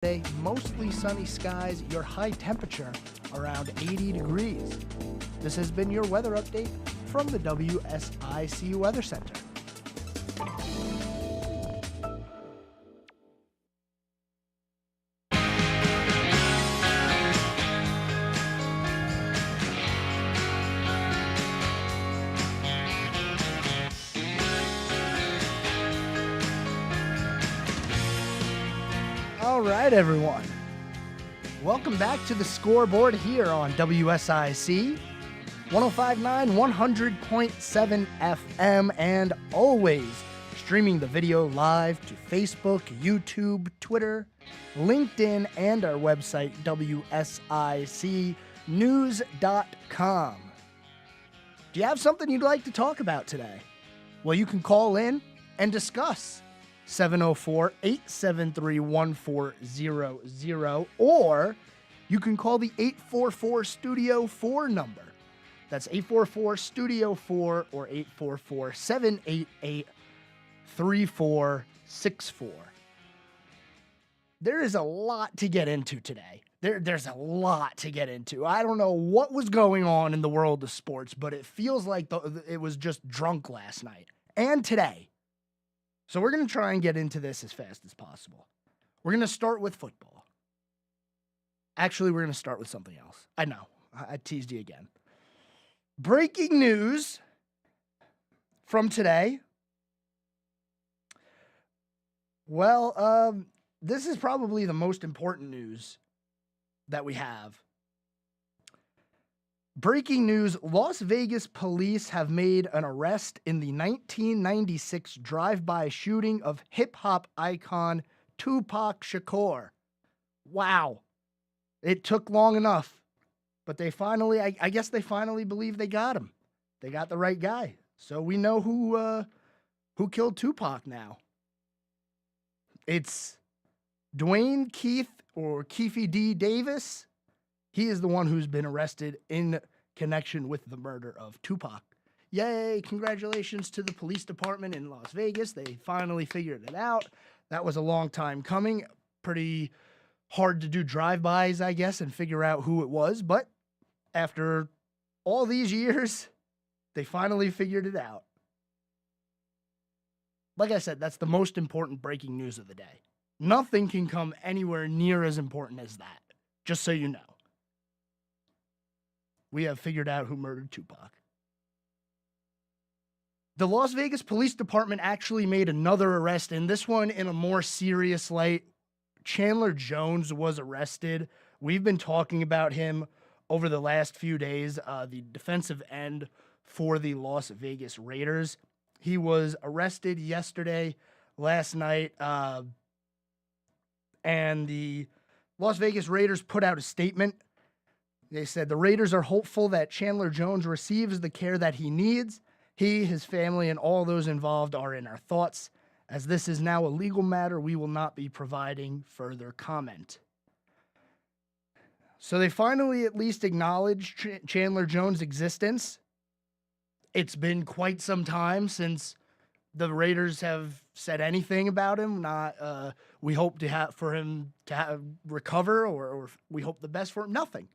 Today, mostly sunny skies, your high temperature around 80 degrees. This has been your weather update from the WSIC Weather Center. All right, everyone. Welcome back to the Scoreboard here on WSIC 105.9, 100.7 FM, and always streaming the video live to Facebook, YouTube, Twitter, LinkedIn, and our website, WSICnews.com. Do you have something you'd like to talk about today? Well, you can call in and discuss. 704-873-1400, or you can call the 844-STUDIO-4 number. That's 844-STUDIO-4 or 844-788-3464. There is a lot to get into today. There's a lot to get into. I don't know what was going on in the world of sports, but it feels like it was just drunk last night and today. So we're going to try and get into this as fast as possible. We're going to start with football. Actually, we're going to start with something else. I know. I teased you again. Breaking news from today. Well, this is probably the most important news that we have. Breaking news, Las Vegas police have made an arrest in the 1996 drive-by shooting of hip-hop icon Tupac Shakur. Wow. It took long enough, but they finally, I guess they finally believe they got him. They got the right guy. So we know who killed Tupac now. It's Dwayne Keith or Keefe D. Davis. He is the one who's been arrested in connection with the murder of Tupac. Yay, congratulations to the police department in Las Vegas. They finally figured it out. That was a long time coming. Pretty hard to do drive-bys, I guess, and figure out who it was. But after all these years, they finally figured it out. Like I said, that's the most important breaking news of the day. Nothing can come anywhere near as important as that, just so you know. We have figured out who murdered Tupac. The Las Vegas Police Department actually made another arrest, and this one in a more serious light. Chandler Jones was arrested. We've been talking about him over the last few days, the defensive end for the Las Vegas Raiders. He was arrested last night, and the Las Vegas Raiders put out a statement. They said the Raiders are hopeful that Chandler Jones receives the care that he needs. He, his family, and all those involved are in our thoughts. As this is now a legal matter, we will not be providing further comment. So they finally at least acknowledged Chandler Jones' existence. It's been quite some time since the Raiders have said anything about him. We hope for him to recover, or we hope the best for him. Nothing.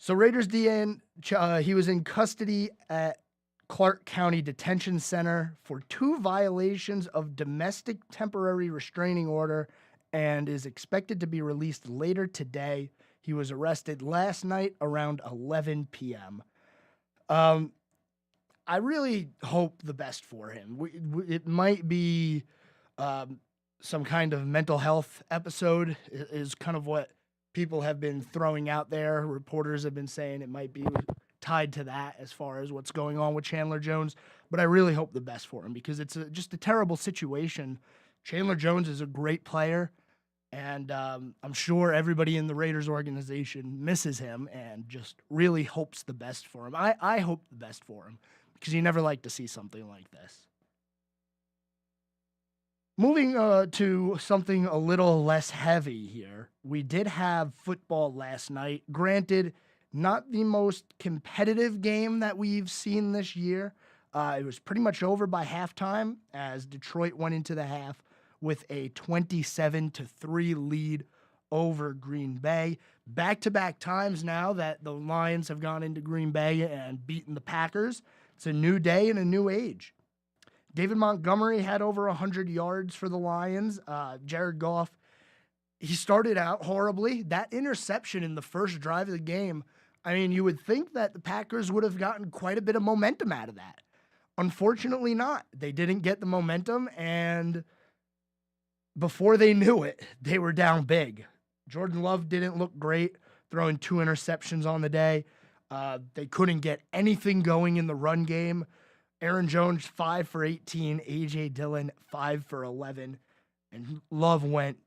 So Raiders DN, he was in custody at Clark County Detention Center for 2 violations of domestic temporary restraining order and is expected to be released later today. He was arrested last night around 11 p.m. I really hope the best for him. It might be some kind of mental health episode is kind of what people have been throwing out there. Reporters have been saying it might be tied to that as far as what's going on with Chandler Jones. But I really hope the best for him because it's just a terrible situation. Chandler Jones is a great player, and I'm sure everybody in the Raiders organization misses him and just really hopes the best for him. I hope the best for him because you never like to see something like this. Moving to something a little less heavy here. We did have football last night. Granted, not the most competitive game that we've seen this year. It was pretty much over by halftime as Detroit went into the half with a 27-3 lead over Green Bay. Back-to-back times now that the Lions have gone into Green Bay and beaten the Packers. It's a new day and a new age. David Montgomery had over 100 yards for the Lions. Jared Goff, he started out horribly. That interception in the first drive of the game, I mean, you would think that the Packers would have gotten quite a bit of momentum out of that. Unfortunately not. They didn't get the momentum, and before they knew it, they were down big. Jordan Love didn't look great, throwing 2 interceptions on the day. They couldn't get anything going in the run game. Aaron Jones, 5 for 18. A.J. Dillon, 5 for 11. And Love went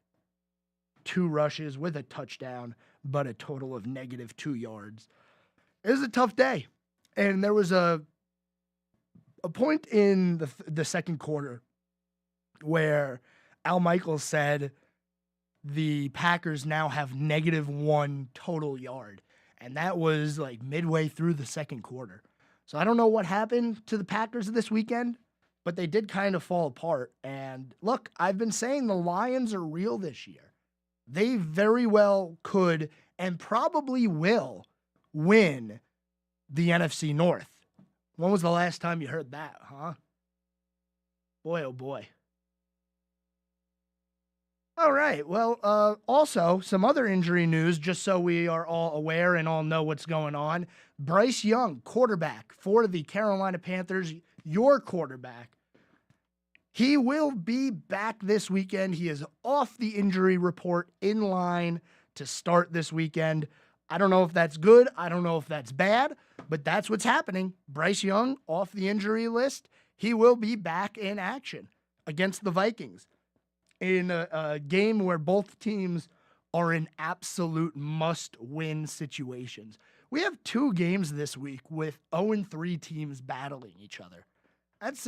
2 rushes with a touchdown, but a total of -2 yards. It was a tough day. And there was a point in the second quarter where Al Michaels said the Packers now have -1 total yard. And that was like midway through the second quarter. So I don't know what happened to the Packers this weekend, but they did kind of fall apart. And look, I've been saying the Lions are real this year. They very well could and probably will win the NFC North. When was the last time you heard that, huh? Boy, oh boy. All right. Well, also, some other injury news, just so we are all aware and all know what's going on. Bryce Young, quarterback for the Carolina Panthers, your quarterback. He will be back this weekend. He is off the injury report, in line to start this weekend. I don't know if that's good. I don't know if that's bad, but that's what's happening. Bryce Young off the injury list. He will be back in action against the Vikings in a game where both teams are in absolute must-win situations. We have 2 games this week with 0-3 teams battling each other. That's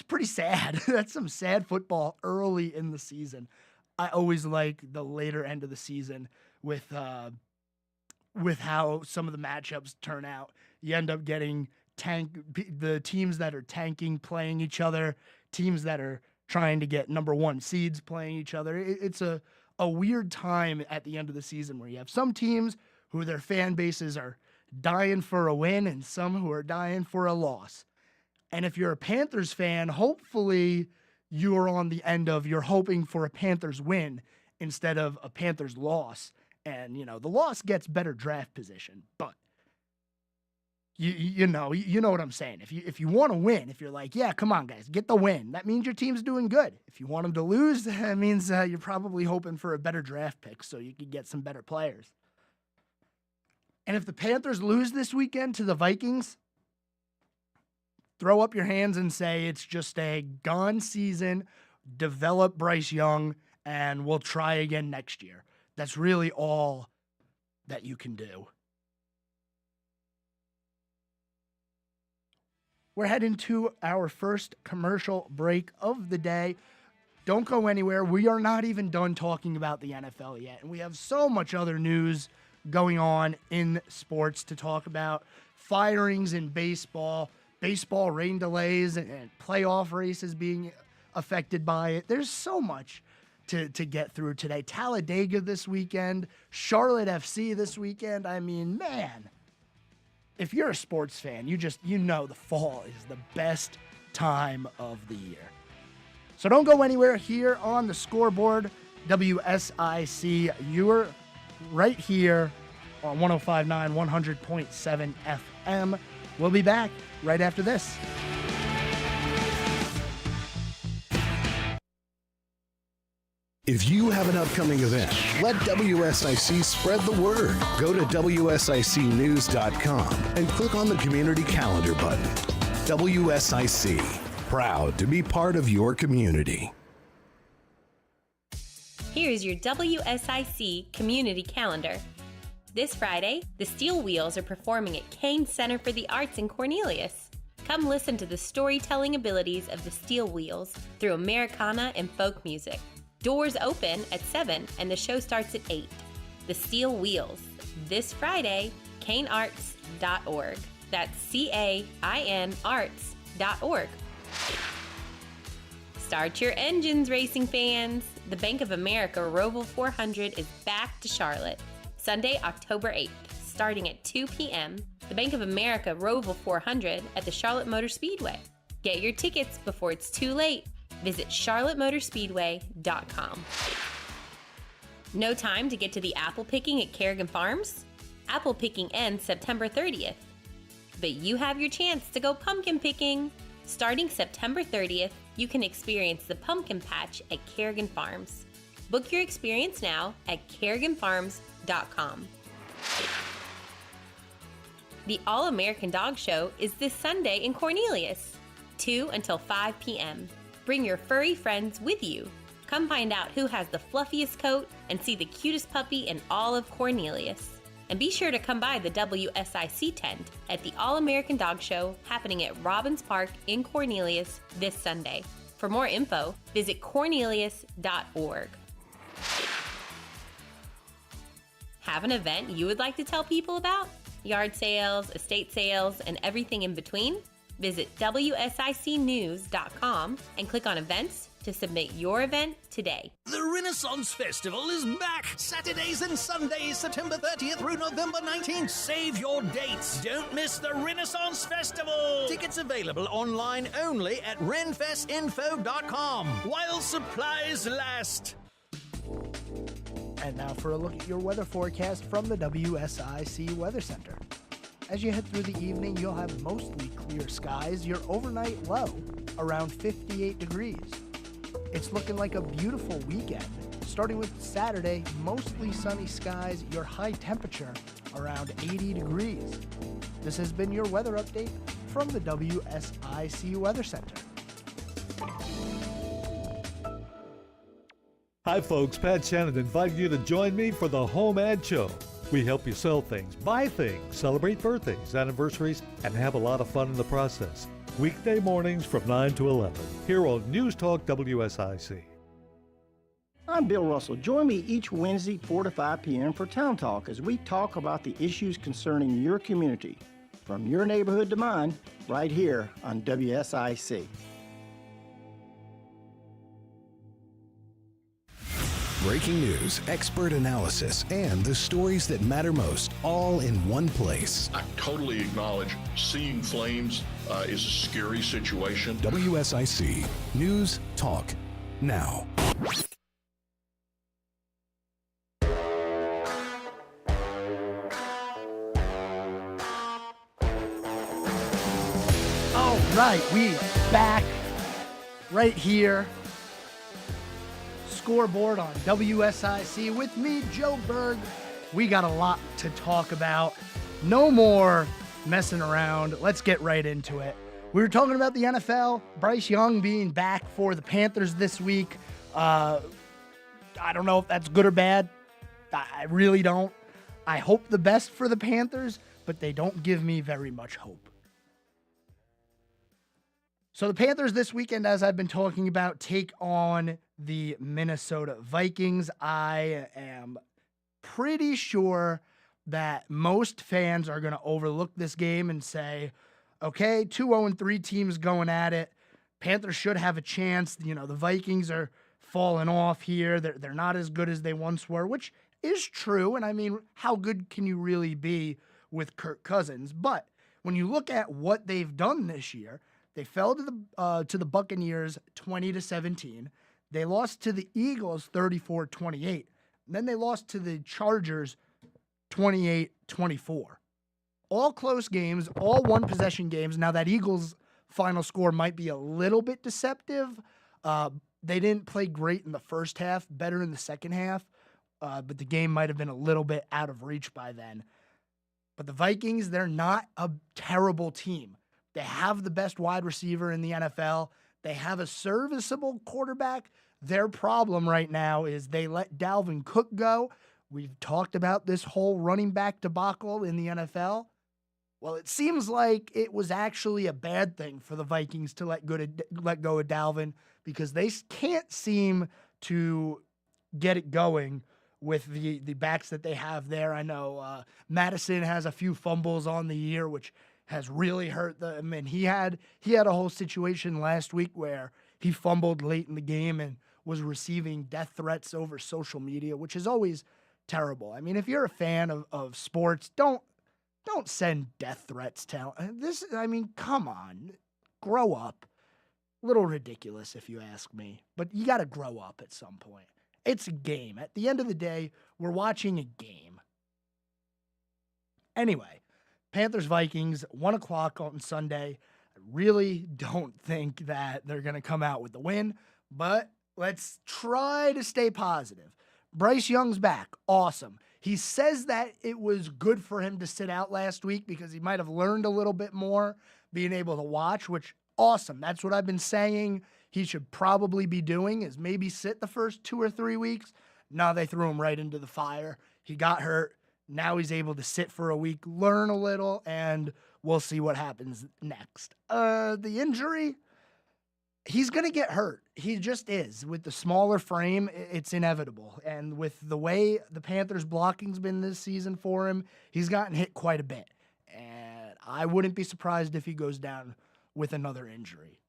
pretty sad. That's some sad football early in the season. I always like the later end of the season with how some of the matchups turn out. You end up getting the teams that are tanking playing each other, teams that are trying to get number 1 seeds playing each other. It's a weird time at the end of the season where you have some teams who their fan bases are dying for a win and some who are dying for a loss. And if you're a Panthers fan, hopefully you're on the end of you're hoping for a Panthers win instead of a Panthers loss. And, you know, the loss gets better draft position, but you know what I'm saying. If you want to win, if you're like, yeah, come on, guys, get the win, that means your team's doing good. If you want them to lose, that means you're probably hoping for a better draft pick so you can get some better players. And if the Panthers lose this weekend to the Vikings, throw up your hands and say it's just a gone season, develop Bryce Young, and we'll try again next year. That's really all that you can do. We're heading to our first commercial break of the day. Don't go anywhere. We are not even done talking about the NFL yet, and we have so much other news going on in sports to talk about. Firings in baseball, rain delays, and playoff races being affected by it. There's so much to get through today. Talladega this weekend, Charlotte FC this weekend. I mean, man, if you're a sports fan, you know the fall is the best time of the year. So don't go anywhere here on the Scoreboard, WSIC. You're right here on 105.9, 100.7 FM. We'll be back right after this. If you have an upcoming event, let WSIC spread the word. Go to WSICnews.com and click on the Community Calendar button. WSIC, proud to be part of your community. Here's your WSIC Community Calendar. This Friday, the Steel Wheels are performing at Kane Center for the Arts in Cornelius. Come listen to the storytelling abilities of the Steel Wheels through Americana and folk music. Doors open at 7 and the show starts at 8. The Steel Wheels, this Friday, kanearts.org. That's CAIN arts.org. Start your engines, racing fans! The Bank of America Roval 400 is back to Charlotte. Sunday, October 8th, starting at 2 p.m., the Bank of America Roval 400 at the Charlotte Motor Speedway. Get your tickets before it's too late. Visit charlottemotorspeedway.com. No time to get to the apple picking at Kerrigan Farms? Apple picking ends September 30th. But you have your chance to go pumpkin picking. Starting September 30th, you can experience the pumpkin patch at Kerrigan Farms. Book your experience now at kerriganfarms.com. The All-American Dog Show is this Sunday in Cornelius, 2 until 5 p.m. Bring your furry friends with you. Come find out who has the fluffiest coat and see the cutest puppy in all of Cornelius. And be sure to come by the WSIC tent at the All-American Dog Show happening at Robbins Park in Cornelius this Sunday. For more info, visit cornelius.org. Have an event you would like to tell people about? Yard sales, estate sales, and everything in between? Visit WSICnews.com and click on events to submit your event today. The Renaissance Festival is back! Saturdays and Sundays, September 30th through November 19th. Save your dates. Don't miss the Renaissance Festival. Tickets available online only at renfestinfo.com while supplies last. And now for a look at your weather forecast from the WSIC Weather Center. As you head through the evening, you'll have mostly clear skies. Your overnight low around 58 degrees. It's looking like a beautiful weekend. Starting with Saturday, mostly sunny skies, your high temperature around 80 degrees. This has been your weather update from the WSIC Weather Center. Hi folks, Pat Shannon inviting you to join me for the Home Ad Show. We help you sell things, buy things, celebrate birthdays, anniversaries, and have a lot of fun in the process. Weekday mornings from 9 to 11, here on News Talk WSIC. I'm Bill Russell. Join me each Wednesday, 4 to 5 p.m. for Town Talk as we talk about the issues concerning your community. From your neighborhood to mine, right here on WSIC. Breaking news, expert analysis, and the stories that matter most, all in one place. I totally acknowledge seeing flames is a scary situation. WSIC News Talk Now. All right, we back right here. Scoreboard on WSIC with me, Joe Berg. We got a lot to talk about. No more messing around. Let's get right into it. We were talking about the NFL. Bryce Young being back for the Panthers this week. I don't know if that's good or bad. I really don't. I hope the best for the Panthers, but they don't give me very much hope. So the Panthers this weekend, as I've been talking about, take on the Minnesota Vikings. I am pretty sure that most fans are going to overlook this game and say, okay, 2-0-3 teams going at it. Panthers should have a chance. You know, the Vikings are falling off here. They're not as good as they once were, which is true. And I mean, how good can you really be with Kirk Cousins? But when you look at what they've done this year, they fell to the Buccaneers 20-17. They lost to the Eagles 34-28. Then they lost to the Chargers 28-24. All close games, all one-possession games. Now, that Eagles final score might be a little bit deceptive. They didn't play great in the first half, better in the second half, but the game might have been a little bit out of reach by then. But the Vikings, they're not a terrible team. They have the best wide receiver in the NFL. They have a serviceable quarterback. Their problem right now is they let Dalvin Cook go. We've talked about this whole running back debacle in the NFL. Well, it seems like it was actually a bad thing for the Vikings to let go of Dalvin because they can't seem to get it going with the backs that they have there. I know Madison has a few fumbles on the year, which has really hurt them. And he had a whole situation last week where he fumbled late in the game and was receiving death threats over social media, which is always terrible. I mean, if you're a fan of sports, don't send death threats to this. I mean, come on, grow up. A little ridiculous if you ask me, but you got to grow up at some point. It's a game. At the end of the day, we're watching a game. Anyway, Panthers-Vikings, 1 o'clock on Sunday. I really don't think that they're going to come out with the win, but let's try to stay positive. Bryce Young's back. Awesome. He says that it was good for him to sit out last week because he might have learned a little bit more being able to watch, which awesome. That's what I've been saying he should probably be doing, is maybe sit the first 2 or 3 weeks. No, they threw him right into the fire. He got hurt. Now he's able to sit for a week, learn a little, and we'll see what happens next. The injury, he's going to get hurt. He just is. With the smaller frame, it's inevitable. And with the way the Panthers' blocking's been this season for him, he's gotten hit quite a bit. And I wouldn't be surprised if he goes down with another injury.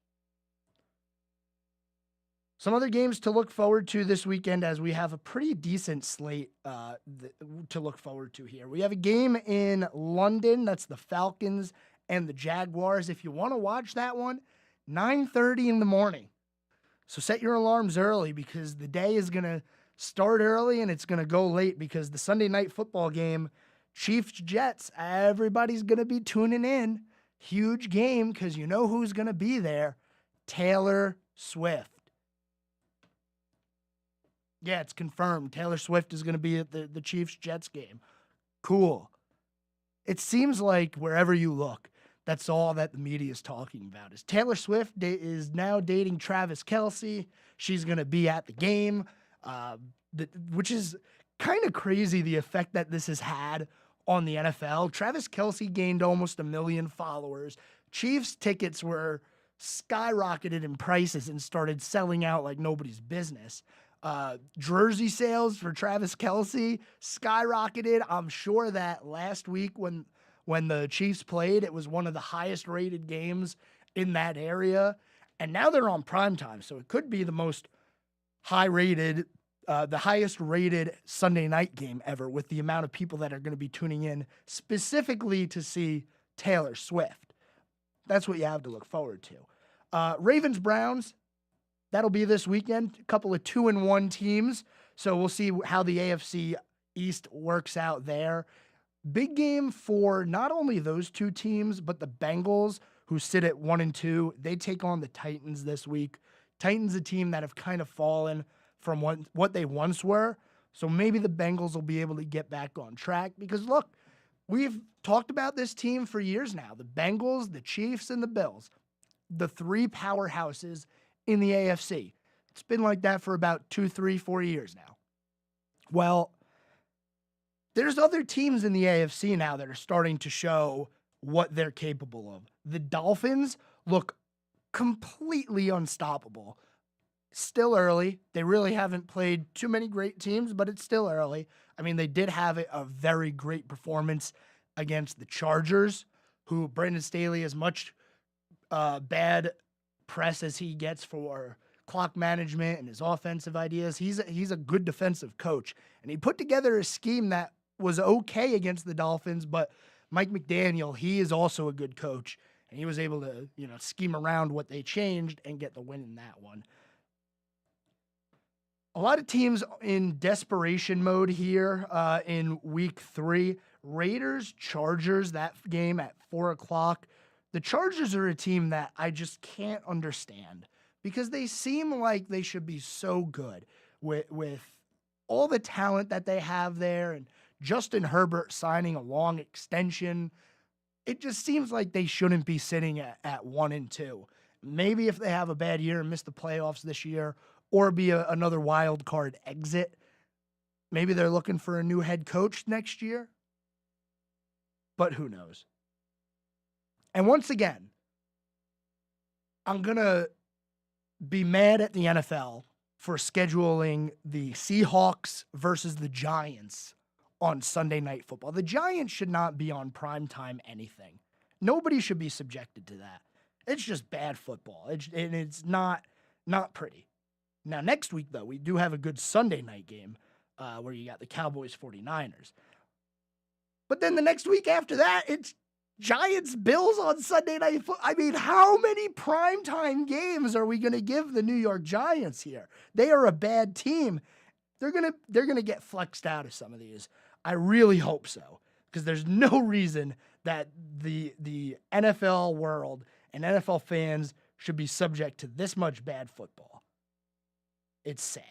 Some other games to look forward to this weekend, as we have a pretty decent slate to look forward to here. We have a game in London. That's the Falcons and the Jaguars. If you want to watch that one, 9:30 in the morning. So set your alarms early because the day is going to start early and it's going to go late because the Sunday night football game, Chiefs-Jets, everybody's going to be tuning in. Huge game because you know who's going to be there. Taylor Swift. Yeah, it's confirmed. Taylor Swift is going to be at the Chiefs-Jets game. Cool. It seems like wherever you look, that's all that the media is talking about. Is Taylor Swift is now dating Travis Kelce. She's going to be at the game, which is kind of crazy, the effect that this has had on the NFL. Travis Kelce gained almost 1 million followers. Chiefs tickets were skyrocketed in prices and started selling out like nobody's business. Jersey sales for Travis Kelce skyrocketed. I'm sure that last week when the Chiefs played, it was one of the highest rated games in that area. And now they're on primetime, so it could be the most the highest rated Sunday night game ever, with the amount of people that are going to be tuning in specifically to see Taylor Swift. That's what you have to look forward to. Ravens-Browns, that'll be this weekend. A couple of 2-1 teams, so we'll see how the AFC East works out there. Big game for not only those two teams, but the Bengals, who sit at 1-2. They take on the Titans this week. Titans, a team that have kind of fallen from what they once were. So maybe the Bengals will be able to get back on track. Because look, we've talked about this team for years now. The Bengals, the Chiefs, and the Bills. The three powerhouses in the AFC. It's been like that for about 2, 3, 4 years now. Well, there's other teams in the AFC now that are starting to show what they're capable of. The Dolphins look completely unstoppable. Still early. They really haven't played too many great teams, but it's still early. I mean, they did have a very great performance against the Chargers, who Brandon Staley, as much bad press as he gets for clock management and his offensive ideas, he's a good defensive coach. And he put together a scheme that was okay against the Dolphins, but Mike McDaniel, he is also a good coach, and he was able to, scheme around what they changed and get the win in that one. A lot of teams in desperation mode here in week 3. Raiders, Chargers, that game at 4 o'clock. The Chargers are a team that I just can't understand because they seem like they should be so good with all the talent that they have there, and Justin Herbert signing a long extension. It just seems like they shouldn't be sitting at 1-2. Maybe if they have a bad year and miss the playoffs this year, or be another wild card exit, maybe they're looking for a new head coach next year. But who knows? And once again, I'm going to be mad at the NFL for scheduling the Seahawks versus the Giants on Sunday Night Football. The Giants should not be on primetime anything. Nobody should be subjected to that. It's just bad football. It's not Not pretty. Now, next week, though, we do have a good Sunday night game where you got the Cowboys 49ers. But then the next week after that, it's Giants Bills on Sunday Night Football. I mean, how many primetime games are we going to give the New York Giants here? They are a bad team. They're gonna get flexed out of some of these. I really hope so, because there's no reason that the NFL world and NFL fans should be subject to this much bad football. It's sad.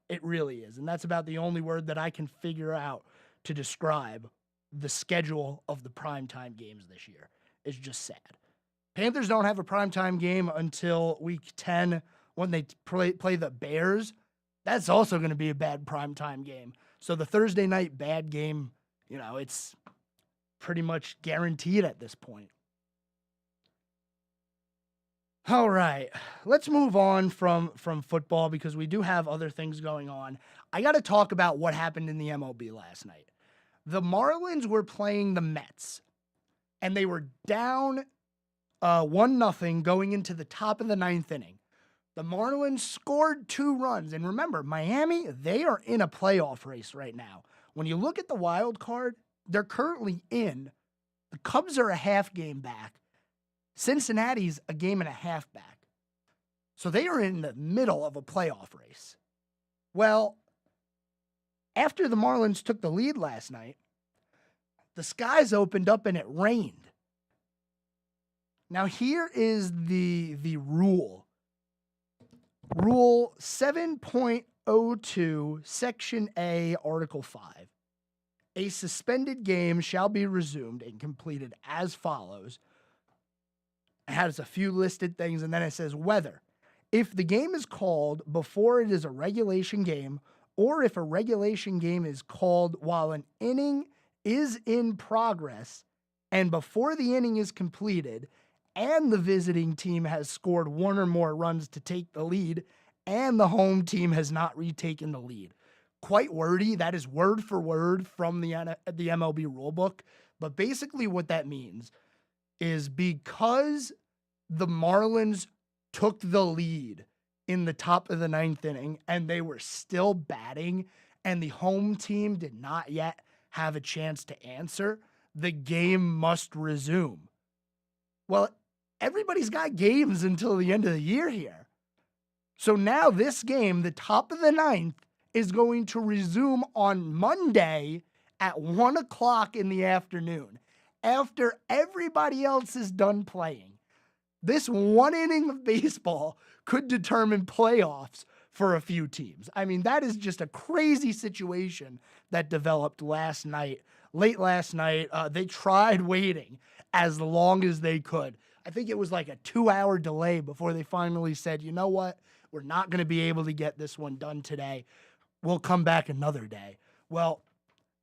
It really is. And that's about the only word that I can figure out to describe the schedule of the primetime games this year. It's just sad. Panthers don't have a primetime game until week 10 when they play the Bears. That's also going to be a bad primetime game. So the Thursday night bad game, it's pretty much guaranteed at this point. All right, let's move on from football because we do have other things going on. I got to talk about what happened in the MLB last night. The Marlins were playing the Mets, and they were down 1-0 going into the top of the 9th inning. The Marlins scored 2 runs. And remember, Miami, they are in a playoff race right now. When you look at the wild card, they're currently in. The Cubs are a half game back. Cincinnati's a game and a half back. So they are in the middle of a playoff race. Well, after the Marlins took the lead last night, the skies opened up and it rained. Now here is the rule. Rule 7.02, Section A, Article 5. A suspended game shall be resumed and completed as follows. It has a few listed things, and then it says whether. If the game is called before it is a regulation game, or if a regulation game is called while an inning is in progress, and before the inning is completed, and the visiting team has scored 1 or more runs to take the lead, and the home team has not retaken the lead. Quite wordy. That is word for word from the MLB rulebook. But basically what that means is because the Marlins took the lead in the top of the 9th inning and they were still batting and the home team did not yet have a chance to answer, the game must resume. Well, everybody's got games until the end of the year here. So now this game, the top of the 9th, is going to resume on Monday at 1 o'clock in the afternoon after everybody else is done playing. This one inning of baseball could determine playoffs for a few teams. I mean, that is just a crazy situation that developed last night. Late last night, they tried waiting as long as they could. I think it was like a 2-hour delay before they finally said, you know what? We're not going to be able to get this one done today. We'll come back another day. Well,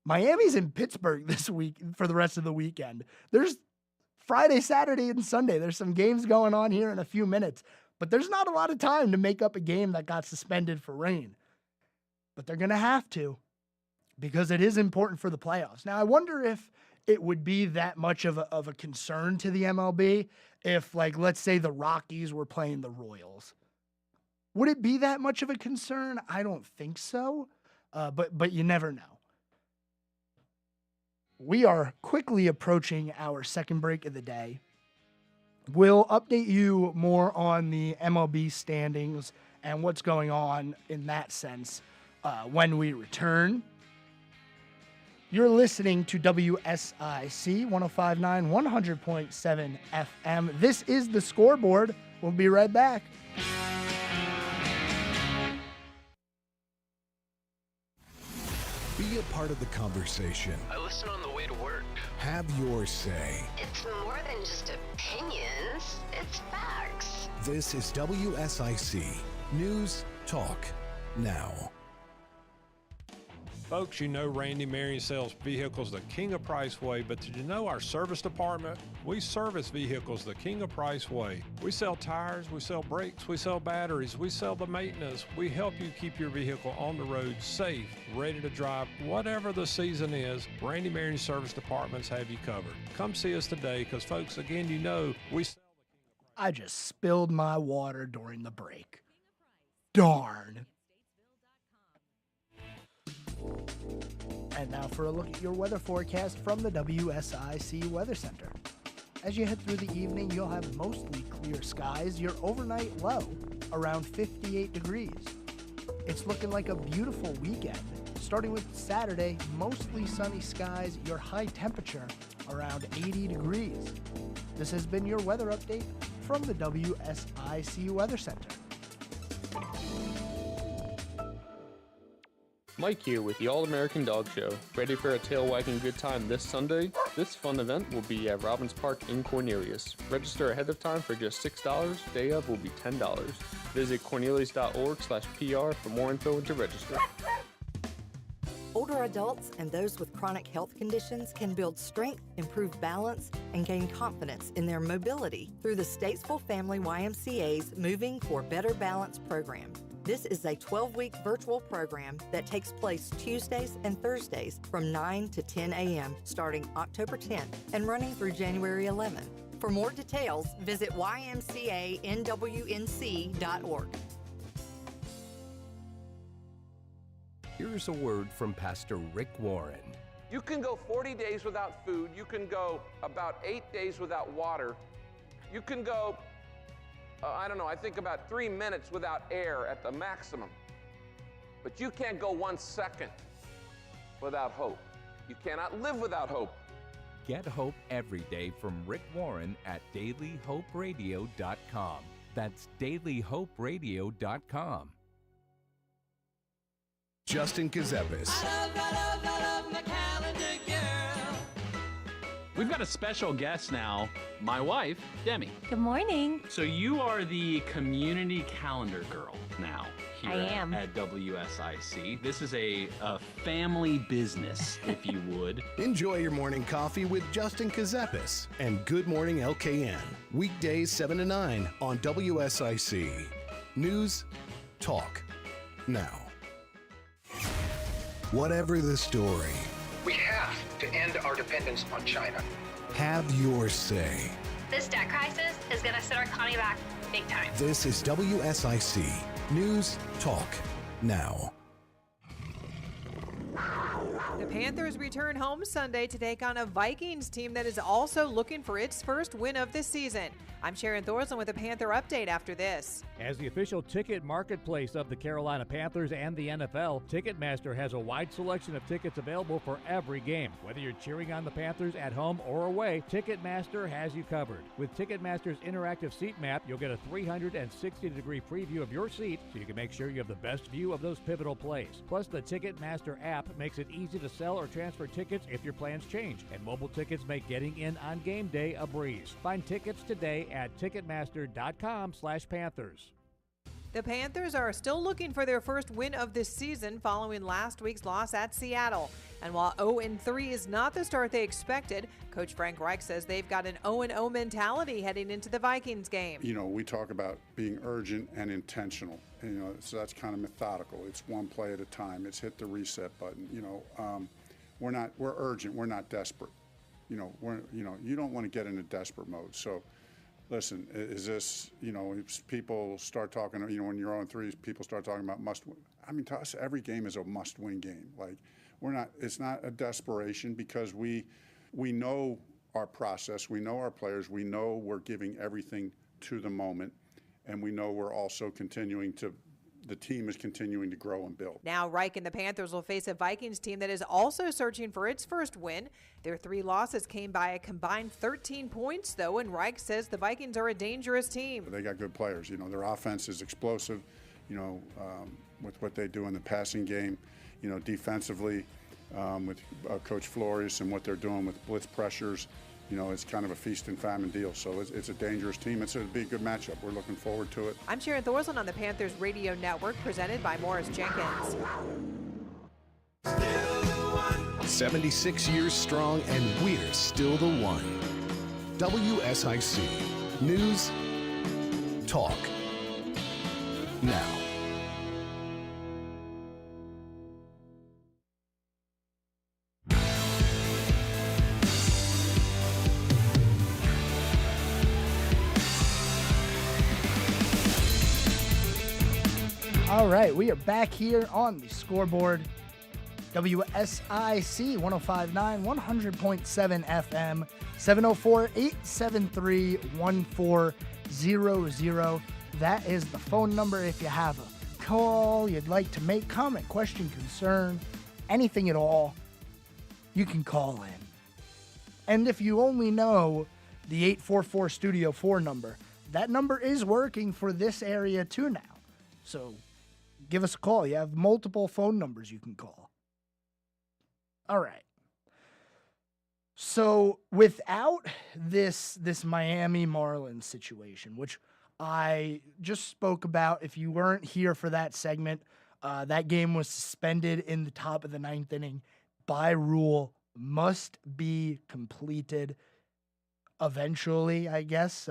Miami's in Pittsburgh this week for the rest of the weekend. There's Friday, Saturday, and Sunday. There's some games going on here in a few minutes, but there's not a lot of time to make up a game that got suspended for rain. But they're going to have to because it is important for the playoffs. Now, I wonder if it would be that much of a concern to the MLB if, like, let's say the Rockies were playing the Royals. Would it be that much of a concern? I don't think so, but you never know. We are quickly approaching our second break of the day. We'll update you more on the MLB standings and what's going on in that sense when we return. You're listening to WSIC 105.9, 100.7 FM. This is The Scoreboard. We'll be right back. Be a part of the conversation. I listen on the way to work. Have your say. It's more than just opinions, it's facts. This is WSIC News Talk Now. Folks, you know Randy Marion sells vehicles the King of Price way, but did you know our service department? We service vehicles the King of Price way. We sell tires, we sell brakes, we sell batteries, we sell the maintenance. We help you keep your vehicle on the road safe, ready to drive. Whatever the season is, Randy Marion service departments have you covered. Come see us today because, folks, again, you know we sell the King of Price. I just spilled my water during the break. darn. And now for a look at your weather forecast from the WSIC Weather Center. As you head through the evening, you'll have mostly clear skies. Your overnight low around 58 degrees. It's looking like a beautiful weekend. Starting with Saturday, mostly sunny skies, your high temperature around 80 degrees. This has been your weather update from the WSIC Weather Center. Mike here with the All-American Dog Show. Ready for a tail-wagging good time this Sunday? This fun event will be at Robbins Park in Cornelius. Register ahead of time for just $6. Day of will be $10. Visit cornelius.org/PR for more info and to register. Older adults and those with chronic health conditions can build strength, improve balance, and gain confidence in their mobility through the Statesville Family YMCA's Moving for Better Balance program. This is a 12-week virtual program that takes place Tuesdays and Thursdays from 9 to 10 a.m. starting October 10th and running through January 11th. For more details, visit ymcanwnc.org. Here's a word from Pastor Rick Warren. You can go 40 days without food. You can go about 8 days without water. You can go I think about 3 minutes without air at the maximum. But you can't go 1 second without hope. You cannot live without hope. Get hope every day from Rick Warren at dailyhoperadio.com. That's dailyhoperadio.com. Justin Kazepis. I love my calendar girl. We've got a special guest now, my wife, Demi. Good morning. So you are the community calendar girl now here I am. at WSIC. This is a family business, if you would. Enjoy your morning coffee with Justin Kazepis and Good Morning LKN. Weekdays 7 to 9 on WSIC. News, talk, now. Whatever the story, we have to end our dependence on China. Have your say. This debt crisis is going to set our economy back big time. This is WSIC. News, talk, now. The Panthers return home Sunday to take on a Vikings team that is also looking for its first win of this season. I'm Sharon Thorson with a Panther update after this. As the official ticket marketplace of the Carolina Panthers and the NFL, Ticketmaster has a wide selection of tickets available for every game. Whether you're cheering on the Panthers at home or away, Ticketmaster has you covered. With Ticketmaster's interactive seat map, you'll get a 360-degree preview of your seat so you can make sure you have the best view of those pivotal plays. Plus, the Ticketmaster app makes it easy to sell or transfer tickets if your plans change, and mobile tickets make getting in on game day a breeze. Find tickets today at Ticketmaster.com/Panthers. The Panthers are still looking for their first win of this season following last week's loss at Seattle. And while 0-3 is not the start they expected, Coach Frank Reich says they've got an 0-0 mentality heading into the Vikings game. You know, we talk about being urgent and intentional. You know, so that's kind of methodical. It's one play at a time. It's hit the reset button. You know, we're urgent. We're not desperate. You know, you don't want to get into desperate mode. So. Listen, is this, if people start talking, when you're on threes, people start talking about must win. I mean, to us, every game is a must win game. Like, it's not a desperation because we know our process, we know our players, we know we're giving everything to the moment, and we know we're also the team is continuing to grow and build. Now Reich and the Panthers will face a Vikings team that is also searching for its first win. Their 3 losses came by a combined 13 points, though, and Reich says the Vikings are a dangerous team. They got good players. Their offense is explosive, with what they do in the passing game, defensively, with Coach Flores and what they're doing with blitz pressures. It's kind of a feast and famine deal. So it's a dangerous team. It'll be a good matchup. We're looking forward to it. I'm Sharon Thorson on the Panthers Radio Network, presented by Morris Jenkins. 76 years strong, and we're still the one. WSIC. News, talk, now. All right, we are back here on the Scoreboard. WSIC 105.9, 100.7 FM, 704-873-1400. That is the phone number if you have a call you'd like to make, comment, question, concern, anything at all, you can call in. And if you only know the 844 Studio 4 number, that number is working for this area too now. So give us a call. You have multiple phone numbers you can call. All right. So without this Miami Marlins situation, which I just spoke about, if you weren't here for that segment, that game was suspended in the top of the 9th inning by rule, must be completed eventually, I guess.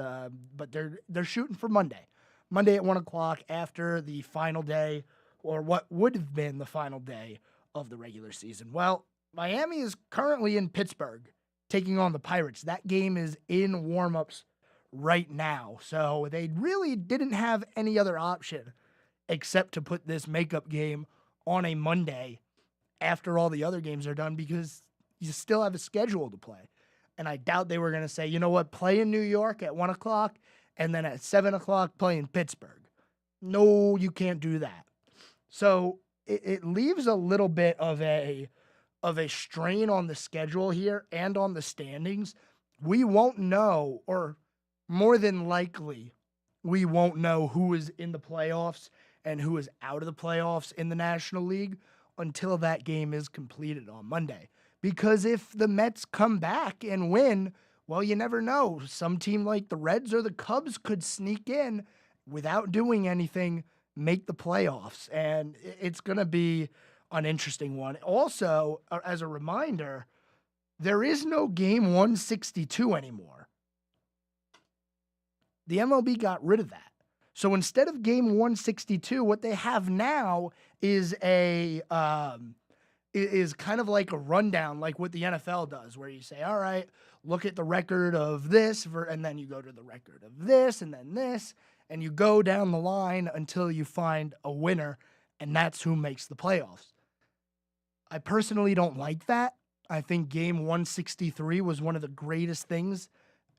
But they're shooting for Monday at 1:00 after the final day, or what would have been the final day of the regular season. Well, Miami is currently in Pittsburgh taking on the Pirates. That game is in warm-ups right now. So they really didn't have any other option except to put this makeup game on a Monday after all the other games are done, because you still have a schedule to play. And I doubt they were going to say, you know what, play in New York at 1:00 and then at 7:00 play in Pittsburgh. No, you can't do that. So it leaves a little bit of a strain on the schedule here and on the standings. We won't know, or more than likely, we won't know who is in the playoffs and who is out of the playoffs in the National League until that game is completed on Monday. Because if the Mets come back and win, well, you never know. Some team like the Reds or the Cubs could sneak in without doing anything, make the playoffs. And it's going to be an interesting one. Also, as a reminder, there is no game 162 anymore. The MLB got rid of that. So instead of game 162, what they have now is is kind of like a rundown, like what the NFL does, where you say, all right, look at the record of this, and then you go to the record of this, and then this, and you go down the line until you find a winner, and that's who makes the playoffs. I personally don't like that. I think game 163 was one of the greatest things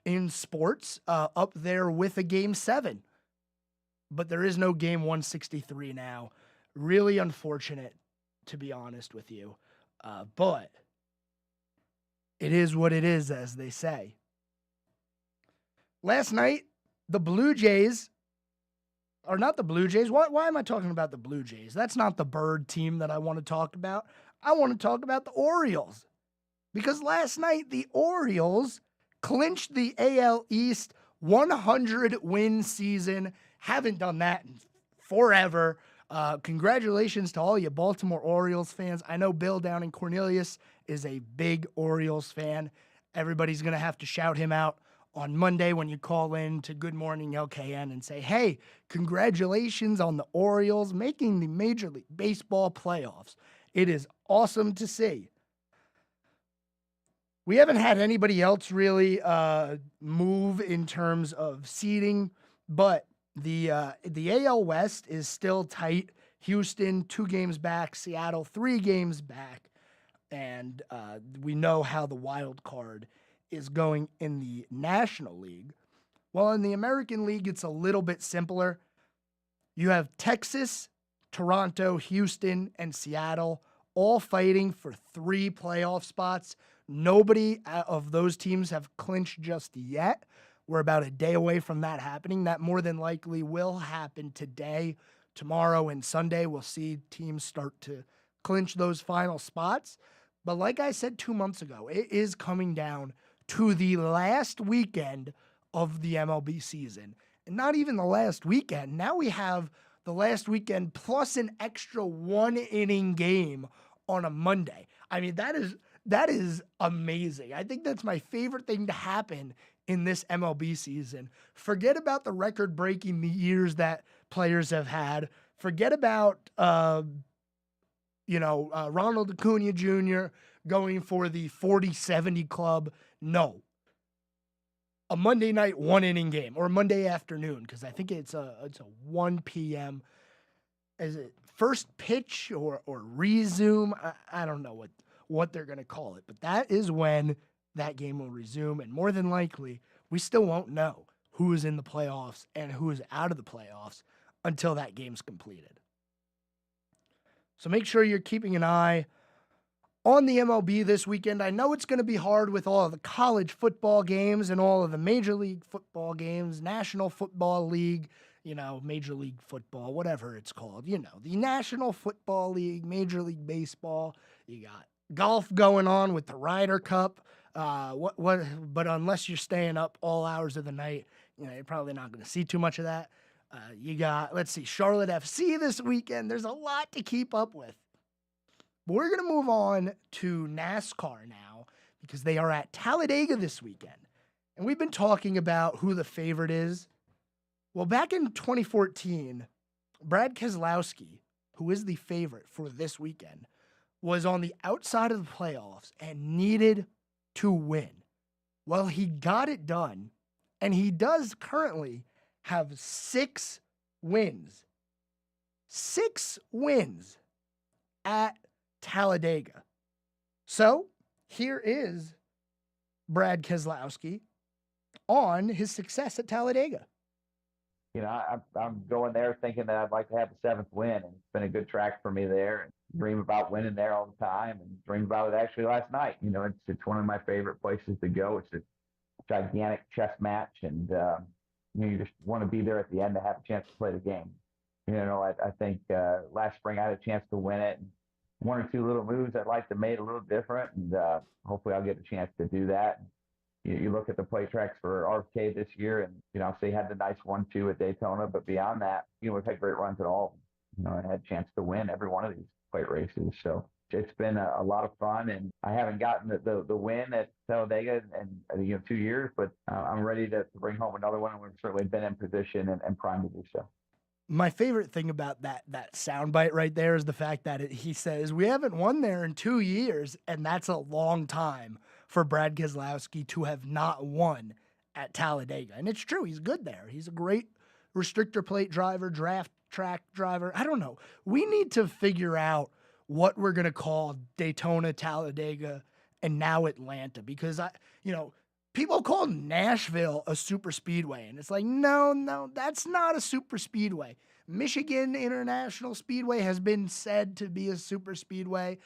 in sports, up there with a game 7. But there is no game 163 now. Really unfortunate, to be honest with you. But it is what it is, as they say. Last night, the Blue Jays, or not the Blue Jays. Why am I talking about the Blue Jays? That's not the Bird team that I want to talk about. I want to talk about the Orioles. Because last night, the Orioles clinched the AL East 100-win season. Haven't done that in forever. Congratulations to all you Baltimore Orioles fans. I know Bill down in Cornelius is a big Orioles fan. Everybody's going to have to shout him out on Monday when you call in to Good Morning LKN and say, hey, congratulations on the Orioles making the Major League Baseball playoffs. It is awesome to see. We haven't had anybody else really move in terms of seeding, but the AL West is still tight. Houston, 2 games back. Seattle, 3 games back. And we know how the wild card is going in the National League. Well, in the American League, it's a little bit simpler. You have Texas, Toronto, Houston, and Seattle all fighting for 3 playoff spots. Nobody of those teams have clinched just yet. We're about a day away from that happening. That more than likely will happen today, tomorrow, and Sunday. We'll see teams start to clinch those final spots. But like I said 2 months ago, it is coming down to the last weekend of the MLB season. And not even the last weekend. Now we have the last weekend plus an extra 1-inning game on a Monday. I mean, that is amazing. I think that's my favorite thing to happen in this MLB season. Forget about the record-breaking years that players have had. Forget about, Ronald Acuna Jr. going for the 40-70 club. No. A Monday night 1-inning game, or a Monday afternoon, because I think it's a 1 p.m. is it first pitch or resume? I don't know what they're going to call it, but that is when that game will resume. And more than likely, we still won't know who is in the playoffs and who is out of the playoffs until that game's completed. So make sure you're keeping an eye on the MLB this weekend. I know it's going to be hard with all of the college football games and all of the Major League Football games, National Football League, Major League Football, whatever it's called, the National Football League, Major League Baseball. You got golf going on with the Ryder Cup. But unless you're staying up all hours of the night, you're probably not going to see too much of that. You got, Charlotte FC this weekend. There's a lot to keep up with. But we're going to move on to NASCAR now because they are at Talladega this weekend. And we've been talking about who the favorite is. Well, back in 2014, Brad Keselowski, who is the favorite for this weekend, was on the outside of the playoffs and needed to win. Well, he got it done, and he does currently have 6 wins. 6 wins at Talladega. So here is Brad Keselowski on his success at Talladega. I'm going there thinking that I'd like to have the 7th win, and it's been a good track for me there. And dream about winning there all the time, and dream about it actually last night. It's one of my favorite places to go. It's a gigantic chess match, and you just want to be there at the end to have a chance to play the game. I think last spring I had a chance to win it. And 1 or 2 little moves I'd like to make a little different, and hopefully I'll get a chance to do that. You look at the play tracks for RFK this year, and so you had the nice 1-2 at Daytona, but beyond that, we've had great runs at all. I had a chance to win every one of these plate races, so it's been a lot of fun. And I haven't gotten the win at Talladega in 2 years, but I'm ready to bring home another one, and we've certainly been in position and primed to do so. My favorite thing about that soundbite right there is the fact that he says, we haven't won there in 2 years, and that's a long time for Brad Keselowski to have not won at Talladega. And it's true, he's good there. He's a great restrictor plate driver, draft track driver. I don't know. We need to figure out what we're going to call Daytona, Talladega, and now Atlanta, because people call Nashville a super speedway, and it's like, no, that's not a super speedway. Michigan International Speedway has been said to be a super speedway,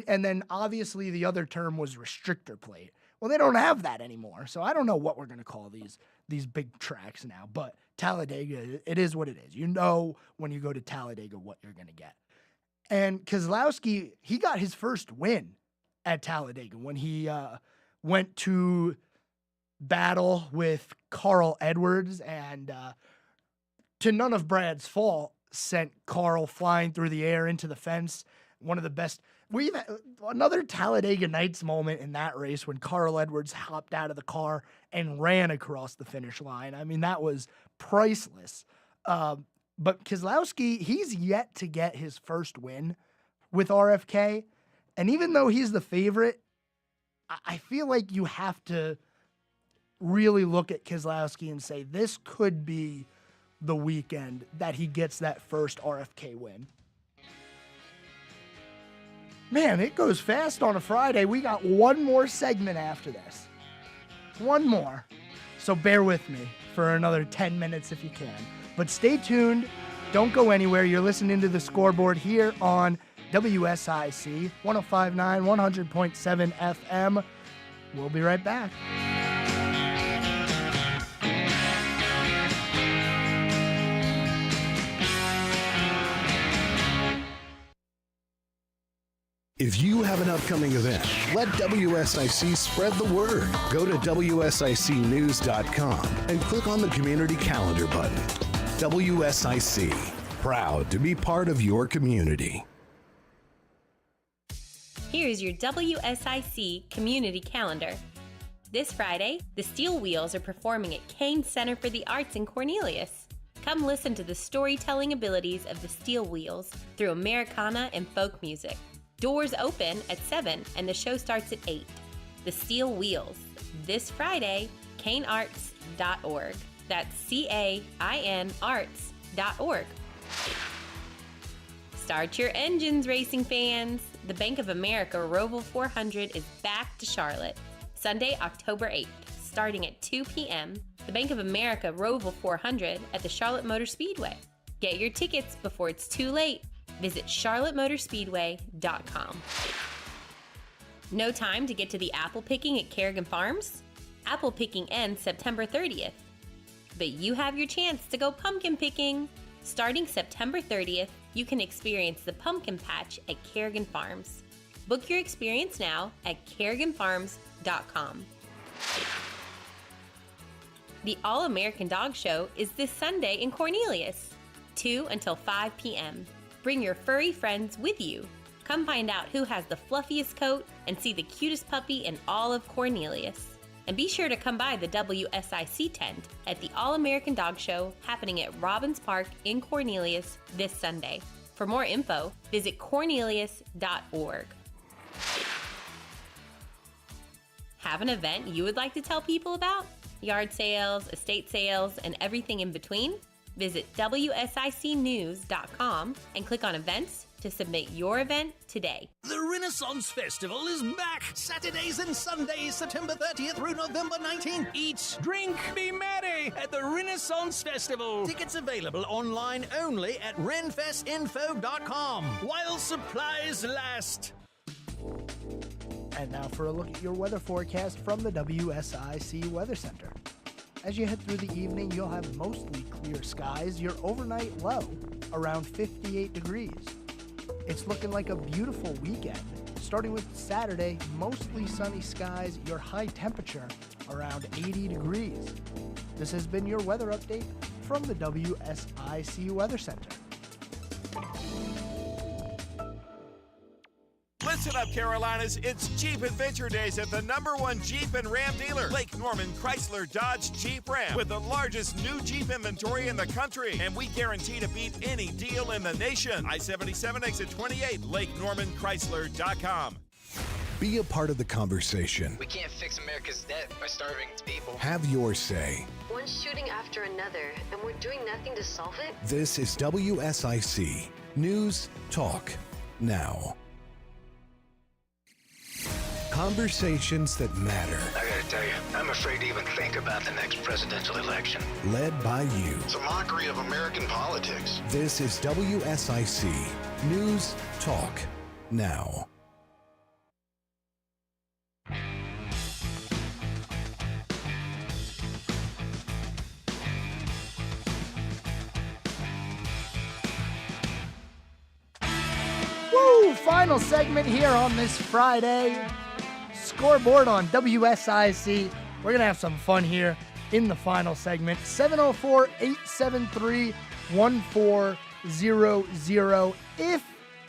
and then obviously the other term was restrictor plate. Well, they don't have that anymore, so I don't know what we're going to call these big tracks now, but Talladega, it is what it is. When you go to Talladega what you're going to get. And Keselowski, he got his first win at Talladega when he went to battle with Carl Edwards, and to none of Brad's fault, sent Carl flying through the air into the fence. One of the best. Another Talladega Nights moment in that race when Carl Edwards hopped out of the car and ran across the finish line. I mean, that was priceless. But Keselowski, he's yet to get his first win with RFK. And even though he's the favorite, I feel like you have to really look at Keselowski and say, this could be the weekend that he gets that first RFK win. Man, it goes fast on a Friday. We got one more segment after this. One more. So bear with me for another 10 minutes if you can. But stay tuned. Don't go anywhere. You're listening to The Scoreboard here on WSIC 105.9, 100.7 FM. We'll be right back. If you have an upcoming event, let WSIC spread the word. Go to WSICnews.com and click on the Community Calendar button. WSIC, proud to be part of your community. Here's your WSIC Community Calendar. This Friday, the Steel Wheels are performing at Kane Center for the Arts in Cornelius. Come listen to the storytelling abilities of the Steel Wheels through Americana and folk music. Doors open at 7 and the show starts at 8. The Steel Wheels, this Friday, kanearts.org. That's CAIN arts.org. Start your engines, racing fans! The Bank of America Roval 400 is back to Charlotte. Sunday, October 8th, starting at 2 p.m. The Bank of America Roval 400 at the Charlotte Motor Speedway. Get your tickets before it's too late. Visit charlottemotorspeedway.com. No time to get to the apple picking at Kerrigan Farms? Apple picking ends September 30th. But you have your chance to go pumpkin picking. Starting September 30th, you can experience the pumpkin patch at Kerrigan Farms. Book your experience now at kerriganfarms.com. The All-American Dog Show is this Sunday in Cornelius, 2 until 5 p.m. Bring your furry friends with you. Come find out who has the fluffiest coat and see the cutest puppy in all of Cornelius. And be sure to come by the WSIC tent at the All-American Dog Show happening at Robbins Park in Cornelius this Sunday. For more info, visit cornelius.org. Have an event you would like to tell people about? Yard sales, estate sales, and everything in between? Visit WSICnews.com and click on events to submit your event today. The Renaissance Festival is back! Saturdays and Sundays, September 30th through November 19th. Eat, drink, be merry at the Renaissance Festival. Tickets available online only at renfestinfo.com while supplies last. And now for a look at your weather forecast from the WSIC Weather Center. As you head through the evening, you'll have mostly clear skies. Your overnight low around 58 degrees. It's looking like a beautiful weekend. Starting with Saturday, mostly sunny skies, your high temperature around 80 degrees. This has been your weather update from the WSIC Weather Center. Listen up, Carolinas. It's Jeep Adventure Days at the #1 Jeep and Ram dealer, Lake Norman Chrysler Dodge Jeep Ram, with the largest new Jeep inventory in the country. And we guarantee to beat any deal in the nation. I-77 exit 28, LakeNormanChrysler.com. Be a part of the conversation. We can't fix America's debt by starving its people. Have your say. One shooting after another, and we're doing nothing to solve it? This is WSIC News Talk Now. Conversations that matter. I gotta tell you, I'm afraid to even think about the next presidential election. Led by you. It's a mockery of American politics. This is WSIC News Talk Now. Woo! Final segment here on this Friday. Scoreboard on WSIC. We're going to have some fun here in the final segment. 704-873-1400 if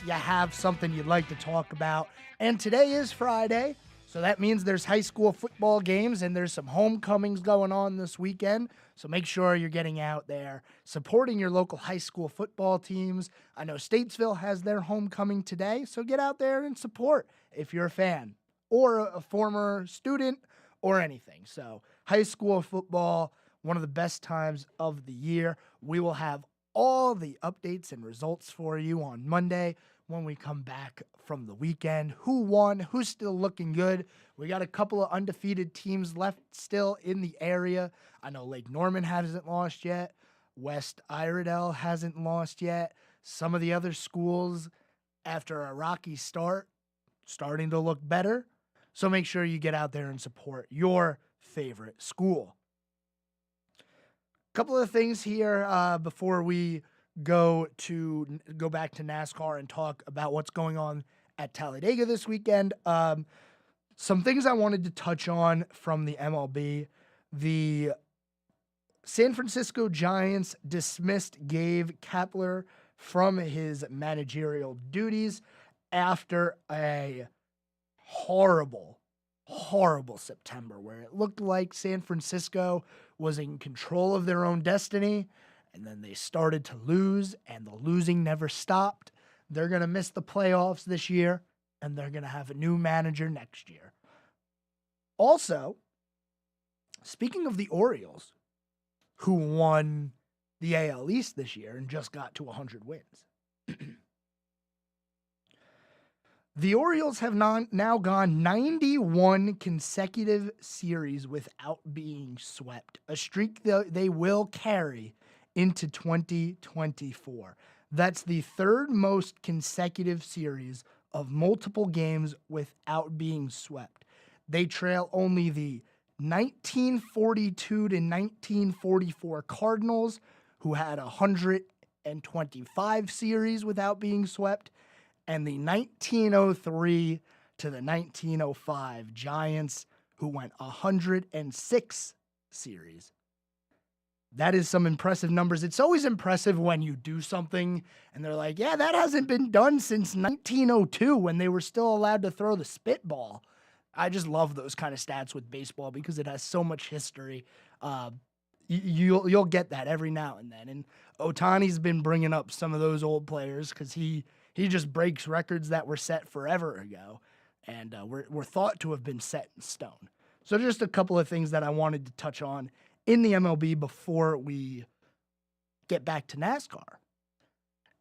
you have something you'd like to talk about. And today is Friday, so that means there's high school football games and there's some homecomings going on this weekend. So make sure you're getting out there, supporting your local high school football teams. I know Statesville has their homecoming today, so get out there and support if you're a fan or a former student or anything. So high school football, one of the best times of the year. We will have all the updates and results for you on Monday when we come back from the weekend. Who won? Who's still looking good? We got a couple of undefeated teams left still in the area. I know Lake Norman hasn't lost yet. West Iredell hasn't lost yet. Some of the other schools, after a rocky start, starting to look better. So make sure you get out there and support your favorite school. A couple of things here before we go back to NASCAR and talk about what's going on at Talladega this weekend. Some things I wanted to touch on from the MLB. The San Francisco Giants dismissed Gabe Kapler from his managerial duties after a horrible September where it looked like San Francisco was in control of their own destiny, and then they started to lose, and the losing never stopped. They're going to miss the playoffs this year, and they're going to have a new manager next year. Also, speaking of the Orioles, who won the AL East this year and just got to 100 wins, The Orioles have now gone 91 consecutive series without being swept, a streak they will carry into 2024. That's the third most consecutive series of multiple games without being swept. They trail only the 1942 to 1944 Cardinals, who had 125 series without being swept, and the 1903 to the 1905 Giants, who went 106 series. That is some impressive numbers. It's always impressive when you do something and they're like, yeah, that hasn't been done since 1902 when they were still allowed to throw the spitball. I just love those kind of stats with baseball because it has so much history. You'll get that every now and then. And Ohtani's been bringing up some of those old players because he just breaks records that were set forever ago and were thought to have been set in stone. So just a couple of things that I wanted to touch on in the MLB before we get back to NASCAR.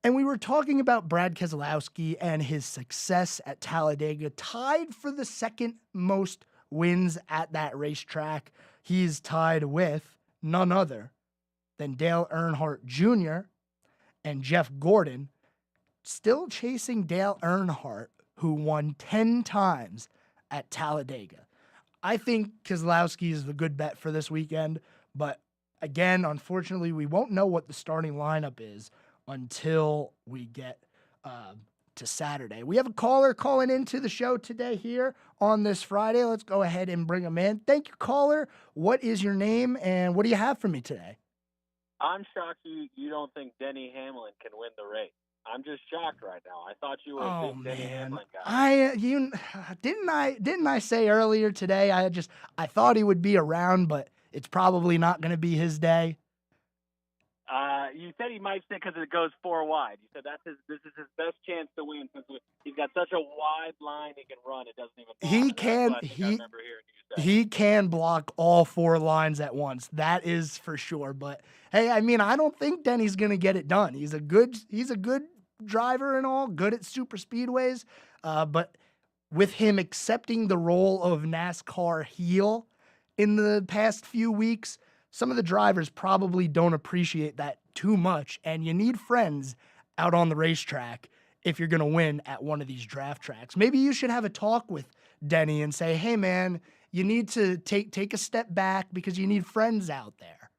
And we were talking about Brad Keselowski and his success at Talladega, tied for the second most wins at that racetrack. He's tied with none other than Dale Earnhardt Jr. and Jeff Gordon, still chasing Dale Earnhardt, who won 10 times at Talladega. I think Keselowski is the good bet for this weekend, but again, unfortunately, we won't know what the starting lineup is until we get to Saturday. We have a caller calling into the show today here on this Friday. Let's go ahead and bring him in. Thank you, caller. What is your name and what do you have for me today? I'm shocked you don't think Denny Hamlin can win the race. I'm just shocked right now. I thought you were a big Denny Hamlin guy. Didn't I say earlier today I thought he would be around, but it's probably not going to be his day. You said he might stick because it goes 4 wide. You said this is his best chance to win since he's got such a wide line he can run. It doesn't even bother. He can block all 4 lines at once. That is for sure. But hey, I mean, I don't think Denny's going to get it done. He's a good driver and all, good at super speedways. But with him accepting the role of NASCAR heel in the past few weeks, some of the drivers probably don't appreciate that too much, and you need friends out on the racetrack if you're going to win at one of these draft tracks. Maybe you should have a talk with Denny and say, hey, man, you need to take a step back because you need friends out there.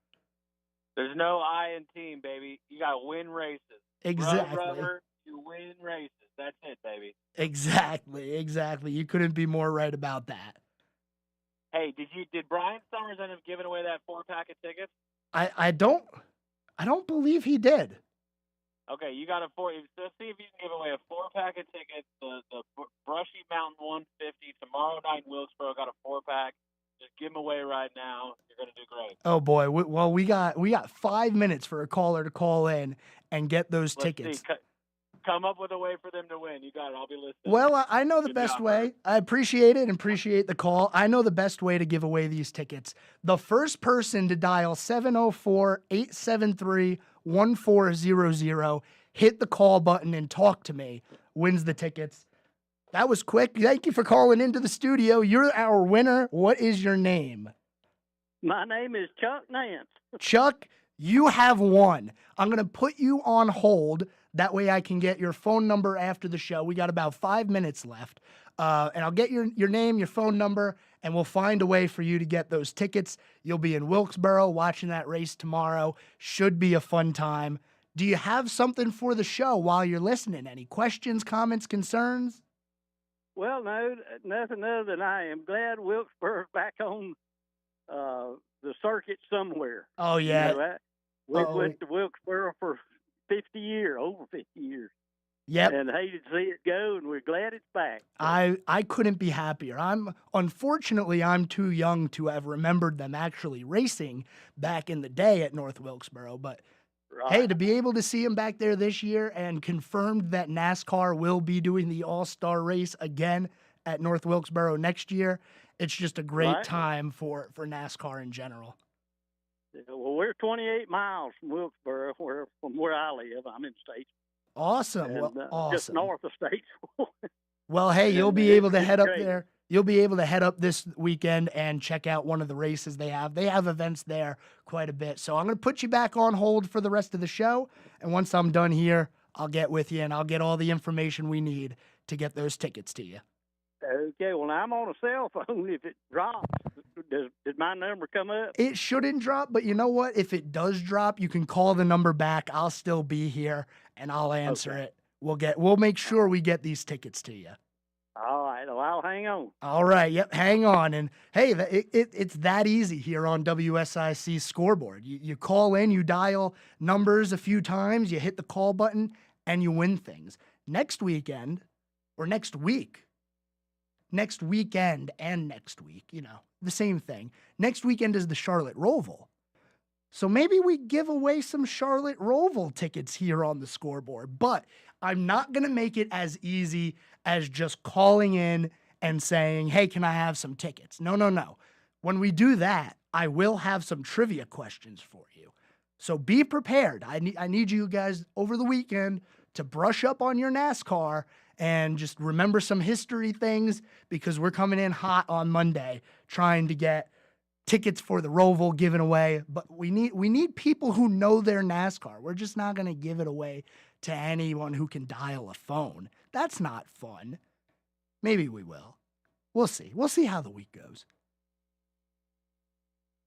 There's no I in team, baby. You got to win races. Exactly. Rubber, you win races. That's it, baby. Exactly. You couldn't be more right about that. Hey, did Brian Summers end up giving away that 4-pack of tickets? I don't believe he did. Okay, you got let's see if you can give away a 4-pack of tickets. The Brushy Mountain 150 tomorrow night in Wilkesboro got a 4-pack. Just give them away right now. You're gonna do great. Oh boy, well we got 5 minutes for a caller to call in and get those tickets. See. Come up with a way for them to win. You got it. I'll be listening. Well, I know the best way. I appreciate it and appreciate the call. I know the best way to give away these tickets. The first person to dial 704-873-1400, hit the call button and talk to me, wins the tickets. That was quick. Thank you for calling into the studio. You're our winner. What is your name? My name is Chuck Nance. Chuck, you have won. I'm going to put you on hold. That way I can get your phone number after the show. We got about 5 minutes left. And I'll get your name, your phone number, and we'll find a way for you to get those tickets. You'll be in Wilkesboro watching that race tomorrow. Should be a fun time. Do you have something for the show while you're listening? Any questions, comments, concerns? Well, no, nothing other than I am glad Wilkesboro's back on the circuit somewhere. Oh, yeah. You know, we went to Wilkesboro for over 50 years. Yep. And hated to see it go, and we're glad it's back. I couldn't be happier. Unfortunately, I'm too young to have remembered them actually racing back in the day at North Wilkesboro. But hey, to be able to see them back there this year and confirmed that NASCAR will be doing the All-Star race again at North Wilkesboro next year, it's just a great time for NASCAR in general. Well, we're 28 miles from Wilkesboro, from where I live. I'm in Statesville. Awesome. And, awesome. Just north of Statesville. Well, hey, you'll And be able to it's head up great. there. You'll be able to head up this weekend and check out one of the races they have. They have events there quite a bit. So I'm going to put you back on hold for the rest of the show. And once I'm done here, I'll get with you and I'll get all the information we need to get those tickets to you. Okay, well, now I'm on a cell phone. If it drops, does my number come up? It shouldn't drop, but you know what? If it does drop, you can call the number back. I'll still be here and I'll answer it. We'll make sure we get these tickets to you. All right, well, I'll hang on. All right, yep, hang on. And hey, it's that easy here on WSIC Scoreboard. You call in, you dial numbers a few times, you hit the call button, and you win things. Next weekend, or next weekend and next week, the same thing. Next weekend is the Charlotte Roval. So maybe we give away some Charlotte Roval tickets here on the Scoreboard, but I'm not going to make it as easy as just calling in and saying, hey, can I have some tickets? No. When we do that, I will have some trivia questions for you. So be prepared. I need you guys over the weekend to brush up on your NASCAR and just remember some history things because we're coming in hot on Monday trying to get tickets for the Roval given away. But we need people who know their NASCAR. We're just not going to give it away to anyone who can dial a phone. That's not fun. Maybe we will. We'll see. We'll see how the week goes.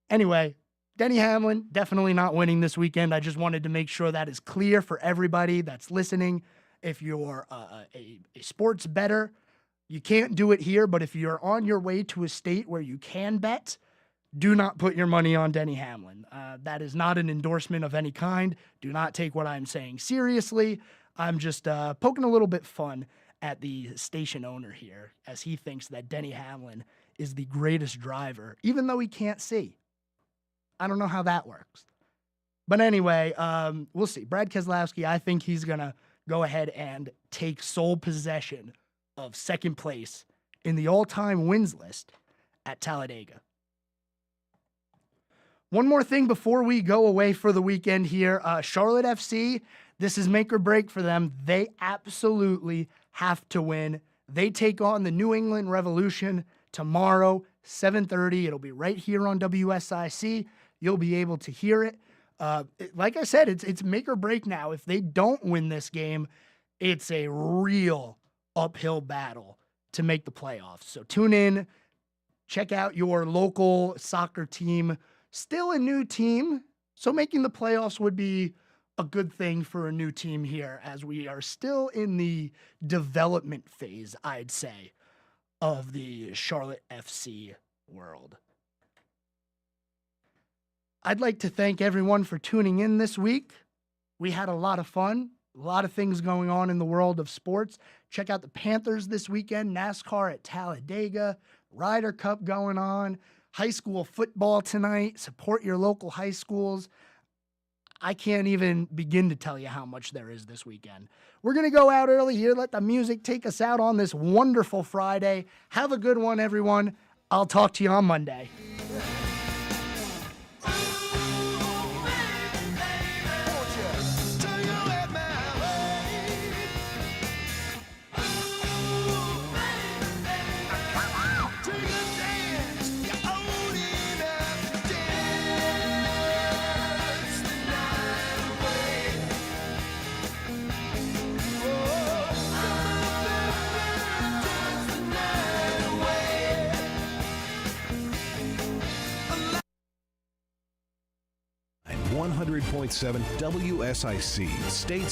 Anyway, Denny Hamlin definitely not winning this weekend. I just wanted to make sure that is clear for everybody that's listening. If you're a sports bettor, you can't do it here, but if you're on your way to a state where you can bet, do not put your money on Denny Hamlin. That is not an endorsement of any kind. Do not take what I'm saying seriously. I'm just poking a little bit fun at the station owner here as he thinks that Denny Hamlin is the greatest driver, even though he can't see. I don't know how that works. But anyway, we'll see. Brad Keselowski, I think he's going to go ahead and take sole possession of second place in the all-time wins list at Talladega. One more thing before we go away for the weekend here. Charlotte FC, this is make or break for them. They absolutely have to win. They take on the New England Revolution tomorrow, 7:30. It'll be right here on WSIC. You'll be able to hear it. Like I said, it's make or break now. If they don't win this game, it's a real uphill battle to make the playoffs. So tune in, check out your local soccer team. Still a new team, so making the playoffs would be a good thing for a new team here as we are still in the development phase, I'd say, of the Charlotte FC world. I'd like to thank everyone for tuning in this week. We had a lot of fun, a lot of things going on in the world of sports. Check out the Panthers this weekend, NASCAR at Talladega, Ryder Cup going on. High school football tonight. Support your local high schools. I can't even begin to tell you how much there is this weekend. We're going to go out early here. Let the music take us out on this wonderful Friday. Have a good one, everyone. I'll talk to you on Monday. .7 WSIC, States